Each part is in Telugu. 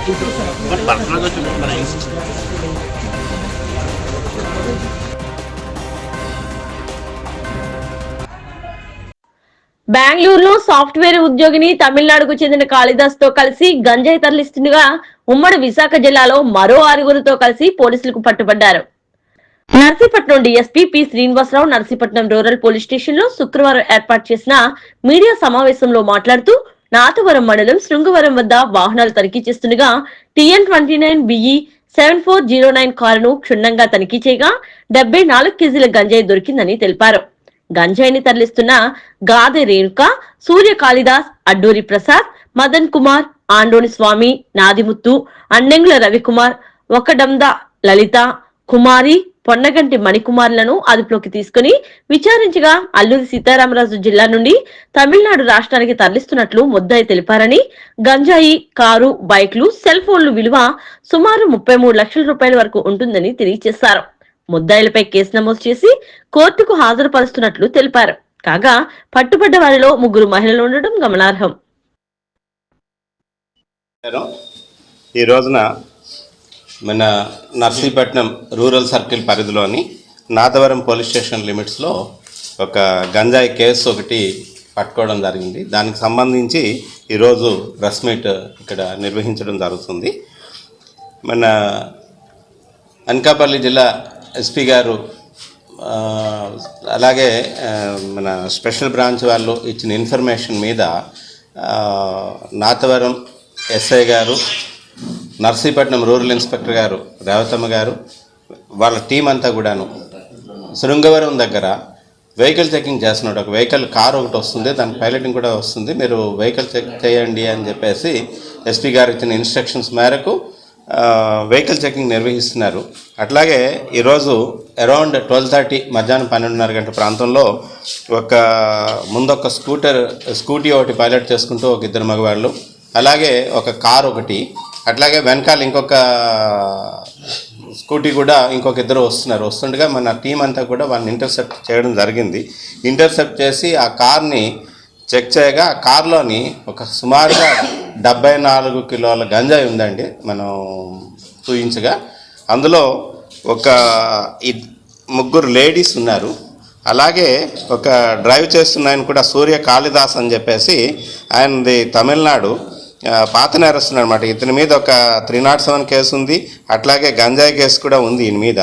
బెంగళూరులో సాఫ్ట్వేర్ ఉద్యోగిని తమిళనాడుకు చెందిన కాళిదాస్ తో కలిసి గంజాయి తరలిస్తుండగా ఉమ్మడి విశాఖ జిల్లాలో మరో 6గురితో కలిసి పోలీసులకు పట్టుబడ్డారు. Narsipatnam DSP P Srinivasarao Narsipatnam rural police station లో శుక్రవారం ఏర్పాటు చేసిన మీడియా సమావేశంలో మాట్లాడుతూ నాతవరం మండలం శృంగవరం వద్ద వాహనాలు తనిఖీ చేస్తుండగా TN29BE 7409 కారును క్షుణ్ణంగా తనిఖీ చేయగా 74 కేజీల గంజాయి దొరికిందని తెలిపారు. గంజాయిని తరలిస్తున్న గాదె రేణుక, సూర్య కాళిదాస్, అడ్డూరి ప్రసాద్, మదన్ కుమార్, ఆండోని స్వామి, నాదిముత్తు, అన్నెంగుల రవికుమార్, ఒకడంద లలిత, కుమారి, పొన్నగంటి మణికుమార్లను అదుపులోకి తీసుకుని విచారించగా అల్లూరి సీతారామరాజు జిల్లా నుండి తమిళనాడు రాష్ట్రానికి తరలిస్తున్నట్లు ముద్దాయి తెలిపారని, గంజాయి, కారు, బైక్లు, సెల్ ఫోన్లు విలువ సుమారు 33 లక్షల రూపాయల వరకు ఉంటుందని తెలియజేశారు. ముద్దాయిలపై కేసు నమోదు చేసి కోర్టుకు హాజరుపరుస్తున్నట్లు తెలిపారు. కాగా పట్టుబడ్డ వారిలో 3 మహిళలు ఉండడం గమనార్హం. ఈ రోజున మన నర్సీపట్నం రూరల్ సర్కిల్ పరిధిలోని నాతవరం పోలీస్ స్టేషన్ లిమిట్స్లో ఒక గంజాయి కేసు ఒకటి పట్టుకోవడం జరిగింది. దానికి సంబంధించి ఈరోజు ప్రెస్ మీట్ ఇక్కడ నిర్వహించడం జరుగుతుంది. మన అనకాపల్లి జిల్లా ఎస్పీ గారు అలాగే మన స్పెషల్ బ్రాంచ్ వాళ్ళు ఇచ్చిన ఇన్ఫర్మేషన్ మీద నాతవరం ఎస్ఐ గారు, నర్సీపట్నం రూరల్ ఇన్స్పెక్టర్ గారు రేవతమ్మ గారు, వాళ్ళ టీం అంతా కూడాను శృంగవరం దగ్గర వెహికల్ చెకింగ్ చేస్తున్నాడు. ఒక వెహికల్ కారు ఒకటి వస్తుంది, దాని పైలటింగ్ కూడా వస్తుంది, మీరు వెహికల్ చెక్ చేయండి అని చెప్పేసి ఎస్పీ గారు ఇచ్చిన ఇన్స్ట్రక్షన్స్ మేరకు వెహికల్ చెకింగ్ నిర్వహిస్తున్నారు. అట్లాగే ఈరోజు అరౌండ్ 12:30 మధ్యాహ్నం 12:30 గంటల ప్రాంతంలో ముందొక స్కూటీ ఒకటి పైలట్ చేసుకుంటూ ఒక 2 మగవాళ్ళు, అలాగే ఒక కారు ఒకటి, అట్లాగే వెనకాల ఇంకొక స్కూటీ కూడా ఇంకొక 2 వస్తుండగా మన టీం అంతా కూడా వాళ్ళని ఇంటర్సెప్ట్ చేయడం జరిగింది. ఇంటర్సెప్ట్ చేసి ఆ కార్ని చెక్ చేయగా ఆ కార్లోని ఒక సుమారుగా 74 కిలోల గంజాయి ఉందండి మనం చూయించగా. అందులో ఒక 3 లేడీస్ ఉన్నారు. అలాగే ఒక డ్రైవ్ చేస్తున్న ఆయన కూడా సూర్య కాళిదాస్ అని చెప్పేసి ఆయనది తమిళనాడు పాత నేరస్తున్నారు అనమాట. ఇతని మీద ఒక 307 కేసు ఉంది, అట్లాగే గంజాయి కేసు కూడా ఉంది ఈయన మీద.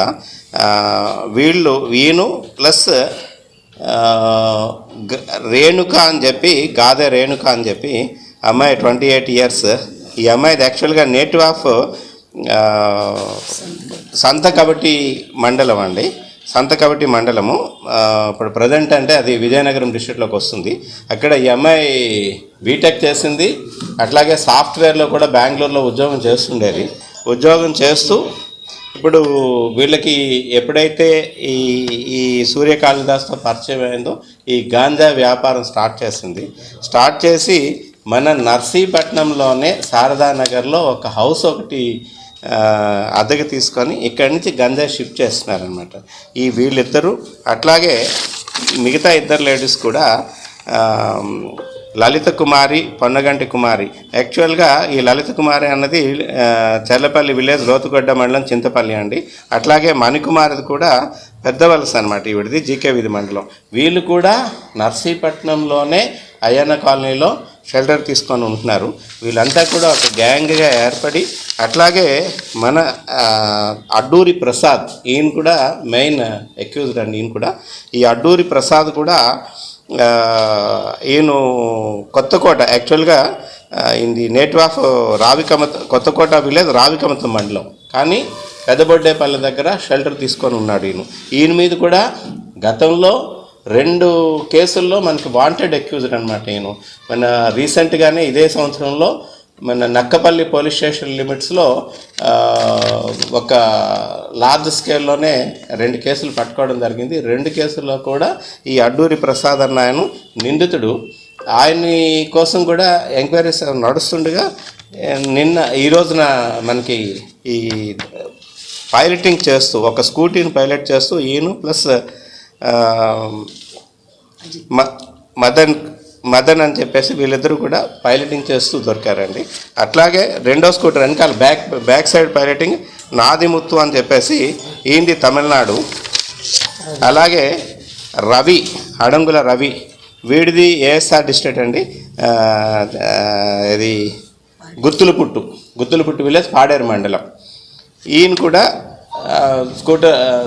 ఈయన ప్లస్ రేణుక అని చెప్పి, గాదె రేణుక అని చెప్పి అమ్మాయి 28 ఇయర్స్. ఈ అమ్మాయిది యాక్చువల్గా నేటివ్ ఆఫ్ సంతకబటి మండలం అండి, సంతకబటి మండలము. ఇప్పుడు ప్రజెంట్ అంటే అది విజయనగరం డిస్ట్రిక్ట్లోకి వస్తుంది. అక్కడ ఈ అమ్మాయి బీటెక్ చేసింది, అట్లాగే సాఫ్ట్వేర్లో కూడా బెంగళూరులో ఉద్యోగం చేస్తుండేది. ఉద్యోగం చేస్తూ ఇప్పుడు వీళ్ళకి ఎప్పుడైతే ఈ సూర్య కాళిదాస్తో పరిచయం అయిందో ఈ గాంజా వ్యాపారం స్టార్ట్ చేసి మన నర్సీపట్నంలోనే శారదానగర్లో ఒక హౌస్ ఒకటి అద్దెకి తీసుకొని ఇక్కడి నుంచి గంజాయి షిఫ్ట్ చేస్తున్నారనమాట ఈ వీళ్ళిద్దరూ. అట్లాగే మిగతా 2 లేడీస్ కూడా లలిత కుమారి, పొన్నగంటి కుమారి. యాక్చువల్గా ఈ లలిత కుమారి అన్నది చెర్లపల్లి విలేజ్, లోతుగొడ్డ మండలం, చింతపల్లి అండి. అట్లాగే మణికుమారిది కూడా పెద్ద వలస అనమాట, ఈవిడిది జీకే వీధి మండలం. వీళ్ళు కూడా నర్సీపట్నంలోనే అయ్యన్న కాలనీలో షెల్టర్ తీసుకొని ఉంటున్నారు. వీళ్ళంతా కూడా ఒక గ్యాంగ్గా ఏర్పడి, అట్లాగే మన అడ్డూరి ప్రసాద్, ఈయన కూడా మెయిన్ అక్యూజ్డ్ అండి. ఈయన కూడా ఈ అడ్డూరి ప్రసాద్ కూడా ఈయన కొత్తకోట, యాక్చువల్గా ఇది native of Kothakota village, Ravikamatham మండలం, కానీ పెద్దబొడ్డేపల్లి దగ్గర షెల్టర్ తీసుకొని ఉన్నాడు. ఈయన మీద కూడా గతంలో 2 కేసుల్లో మనకి వాంటెడ్ అక్యూజ్డ్ అనమాట. మన రీసెంట్గానే ఇదే సంవత్సరంలో మన నక్కపల్లి పోలీస్ స్టేషన్ లిమిట్స్లో ఒక లార్జ్ స్కేల్లోనే 2 కేసులు పట్టుకోవడం జరిగింది. 2 కేసుల్లో కూడా ఈ అడ్డూరి ప్రసాద్ అన్న ఆయన నిందితుడు. ఆయన్ని కోసం కూడా ఎంక్వైరీస్ నడుస్తుండగా ఈ రోజున మనకి ఈ పైలటింగ్ చేస్తూ ఒక స్కూటీని పైలట్ చేస్తూ ఈయన ప్లస్ మదన్ అని చెప్పేసి వీళ్ళిద్దరూ కూడా పైలటింగ్ చేస్తూ దొరికారండి. అట్లాగే రెండో స్కూటర్ వెనకాల బ్యాక్ సైడ్ పైలటింగ్ నాదిముత్తు అని చెప్పేసి ఈయనది తమిళనాడు. అలాగే రవి, అడంగుల రవి, వీడిది ఏఎస్ఆర్ డిస్ట్రిక్ట్ అండి. ఇది గుత్తులపుట్టు విలేజ్, పాడేరు మండలం. ఈయన కూడా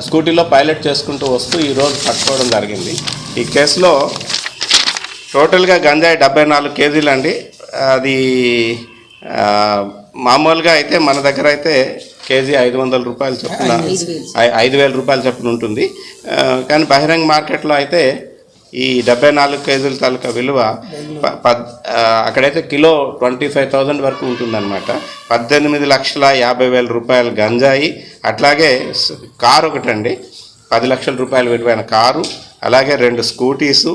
స్కూటీలో పైలట్ చేసుకుంటూ వస్తూ ఈరోజు పట్టుకోవడం జరిగింది. ఈ కేసులో టోటల్గా గంజాయి 74 కేజీలు అండి. అది మామూలుగా అయితే మన దగ్గర అయితే కేజీ 500 రూపాయలు చొప్పున 5,000 రూపాయలు చొప్పున ఉంటుంది. కానీ బహిరంగ మార్కెట్లో అయితే ఈ 74 కేజీల తాలూకా విలువ అక్కడైతే కిలో 25,000 వరకు ఉంటుందన్నమాట. 18,50,000 రూపాయలు గంజాయి, అట్లాగే కారు ఒకటండి 10 లక్షల రూపాయలు విలువైన కారు, అలాగే 2 స్కూటీసు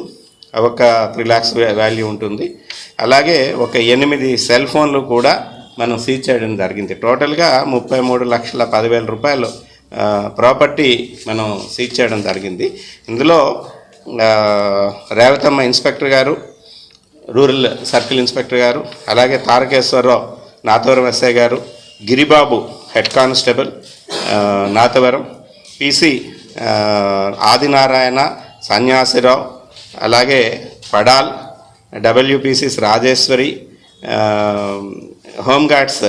ఒక 3 lakhs వాల్యూ ఉంటుంది. అలాగే ఒక 8 సెల్ ఫోన్లు కూడా మనం సీజ్ చేయడం జరిగింది. టోటల్గా 33,10,000 రూపాయలు ప్రాపర్టీ మనం సీజ్ చేయడం జరిగింది. ఇందులో రేవతమ్మ ఇన్స్పెక్టర్ గారు, రూరల్ సర్కిల్ ఇన్స్పెక్టర్ గారు, అలాగే తారకేశ్వరరావు నాతవరం ఎస్ఐ గారు, Giribabu head constable Nathavaram, PC Adinarayana, Sanyasi Rao, అలాగే పడాల్, డబ్ల్యూపీసీస్ రాజేశ్వరి, హోంగార్డ్స్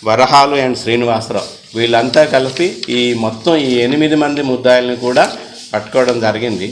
వరహాలు అండ్ శ్రీనివాసరావు, వీళ్ళంతా కలిపి ఈ మొత్తం 8 మంది ముద్దాయిల్ని కూడా పట్టుకోవడం జరిగింది.